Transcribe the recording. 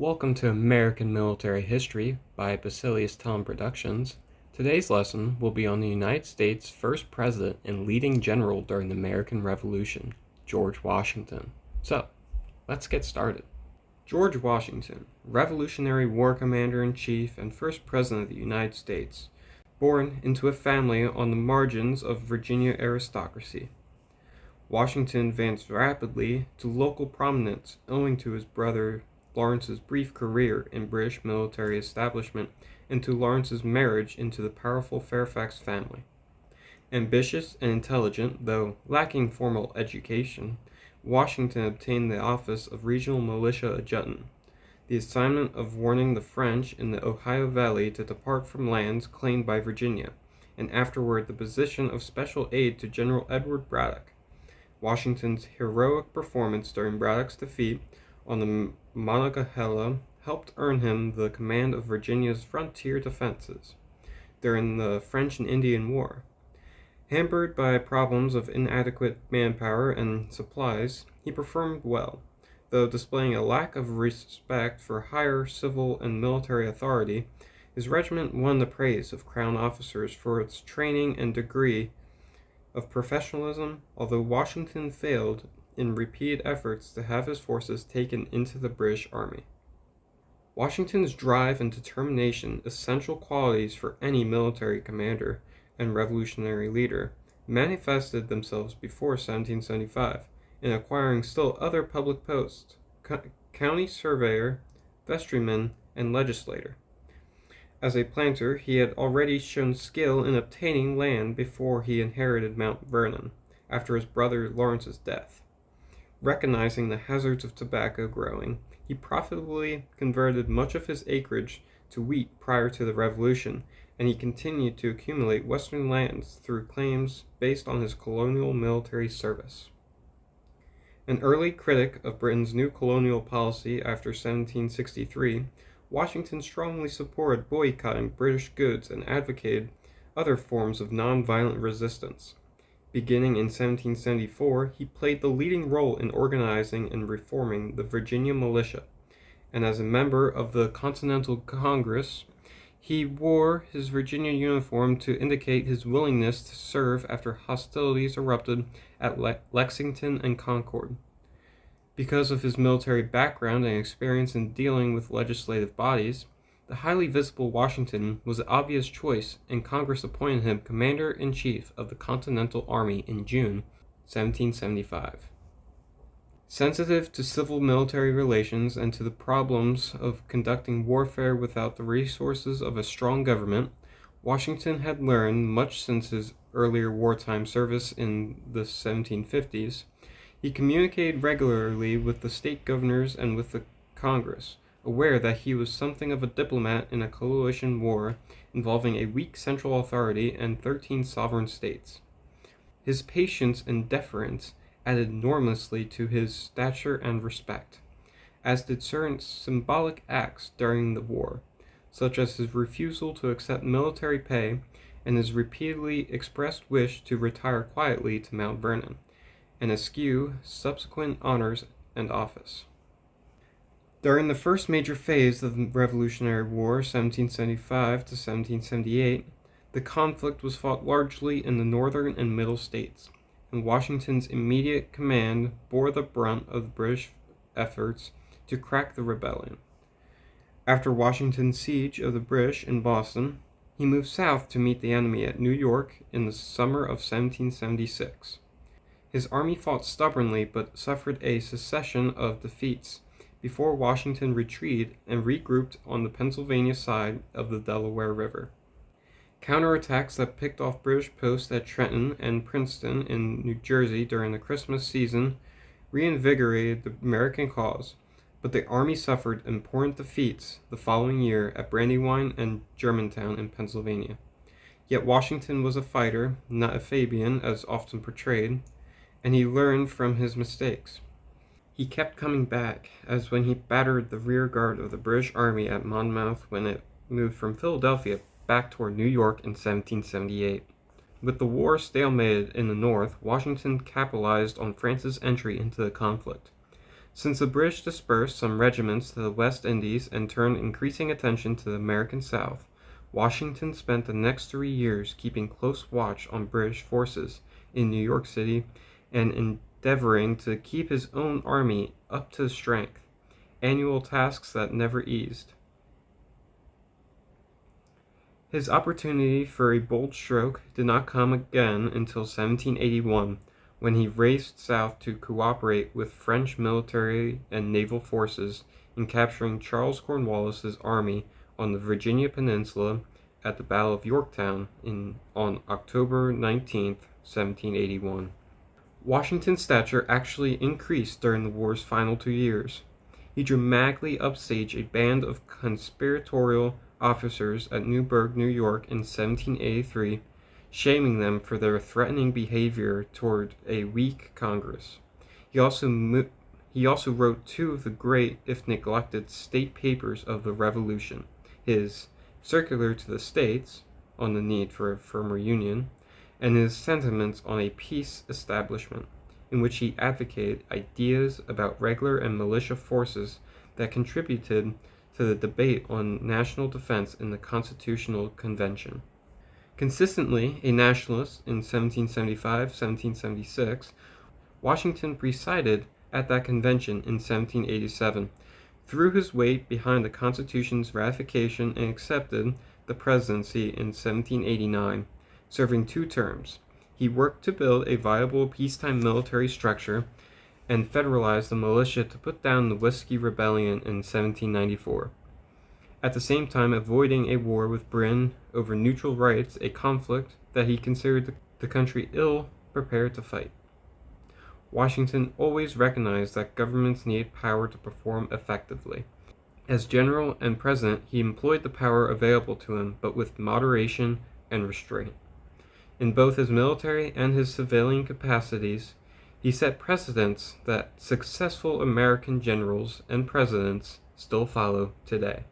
Welcome to American Military History by Basileus Tellum Productions. Today's lesson will be on the United States' first president and leading general during the American Revolution, George Washington. So, let's get started. George Washington, Revolutionary War Commander-in-Chief and first President of the United States, born into a family on the margins of Virginia aristocracy. Washington advanced rapidly to local prominence owing to his brother Lawrence's brief career in British military establishment and to Lawrence's marriage into the powerful Fairfax family. Ambitious and intelligent, though lacking formal education, Washington obtained the office of Regional Militia Adjutant, the assignment of warning the French in the Ohio Valley to depart from lands claimed by Virginia, and afterward the position of special aide to General Edward Braddock. Washington's heroic performance during Braddock's defeat on the Monongahela helped earn him the command of Virginia's frontier defenses during the French and Indian War. Hampered by problems of inadequate manpower and supplies, he performed well, though displaying a lack of respect for higher civil and military authority. His regiment won the praise of Crown officers for its training and degree of professionalism, although Washington failed in repeated efforts to have his forces taken into the British Army. Washington's drive and determination, essential qualities for any military commander and revolutionary leader, manifested themselves before 1775 in acquiring still other public posts: county surveyor, vestryman, and legislator. As a planter, he had already shown skill in obtaining land before he inherited Mount Vernon, after his brother Lawrence's death. Recognizing the hazards of tobacco growing, he profitably converted much of his acreage to wheat prior to the Revolution, and he continued to accumulate western lands through claims based on his colonial military service. An early critic of Britain's new colonial policy after 1763, Washington strongly supported boycotting British goods and advocated other forms of nonviolent resistance. Beginning in 1774, he played the leading role in organizing and reforming the Virginia militia, and as a member of the Continental Congress, he wore his Virginia uniform to indicate his willingness to serve after hostilities erupted at Lexington and Concord. Because of his military background and experience in dealing with legislative bodies, the highly visible Washington was the obvious choice, and Congress appointed him Commander-in-Chief of the Continental Army in June 1775. Sensitive to civil-military relations and to the problems of conducting warfare without the resources of a strong government, Washington had learned much since his earlier wartime service in the 1750s. He communicated regularly with the state governors and with the Congress, aware that he was something of a diplomat in a coalition war involving a weak central authority and 13 sovereign states. His patience and deference added enormously to his stature and respect, as did certain symbolic acts during the war, such as his refusal to accept military pay and his repeatedly expressed wish to retire quietly to Mount Vernon, and eschew subsequent honors and office. During the first major phase of the Revolutionary War, 1775 to 1778, the conflict was fought largely in the northern and middle states, and Washington's immediate command bore the brunt of the British efforts to crack the rebellion. After Washington's siege of the British in Boston, he moved south to meet the enemy at New York in the summer of 1776. His army fought stubbornly but suffered a succession of defeats before Washington retreated and regrouped on the Pennsylvania side of the Delaware River. Counterattacks that picked off British posts at Trenton and Princeton in New Jersey during the Christmas season reinvigorated the American cause, but the army suffered important defeats the following year at Brandywine and Germantown in Pennsylvania. Yet Washington was a fighter, not a Fabian as often portrayed, and he learned from his mistakes. He kept coming back, as when he battered the rear guard of the British Army at Monmouth when it moved from Philadelphia back toward New York in 1778. With the war stalemated in the North, Washington capitalized on France's entry into the conflict. Since the British dispersed some regiments to the West Indies and turned increasing attention to the American South, Washington spent the next 3 years keeping close watch on British forces in New York City and endeavoring to keep his own army up to strength, annual tasks that never eased. His opportunity for a bold stroke did not come again until 1781, when he raced south to cooperate with French military and naval forces in capturing Charles Cornwallis's army on the Virginia Peninsula at the Battle of Yorktown on October 19, 1781. Washington's stature actually increased during the war's final 2 years. He dramatically upstaged a band of conspiratorial officers at Newburgh, New York in 1783, shaming them for their threatening behavior toward a weak Congress. He also wrote two of the great, if neglected, state papers of the Revolution, his Circular to the States on the need for a firmer union, and his Sentiments on a Peace Establishment, in which he advocated ideas about regular and militia forces that contributed to the debate on national defense in the Constitutional Convention. Consistently a nationalist in 1775-1776, Washington presided at that convention in 1787, threw his weight behind the Constitution's ratification and accepted the presidency in 1789, serving 2 terms. He worked to build a viable peacetime military structure and federalized the militia to put down the Whiskey Rebellion in 1794, at the same time avoiding a war with Britain over neutral rights, a conflict that he considered the country ill prepared to fight. Washington always recognized that governments needed power to perform effectively. As general and president, he employed the power available to him, but with moderation and restraint. In both his military and his civilian capacities, he set precedents that successful American generals and presidents still follow today.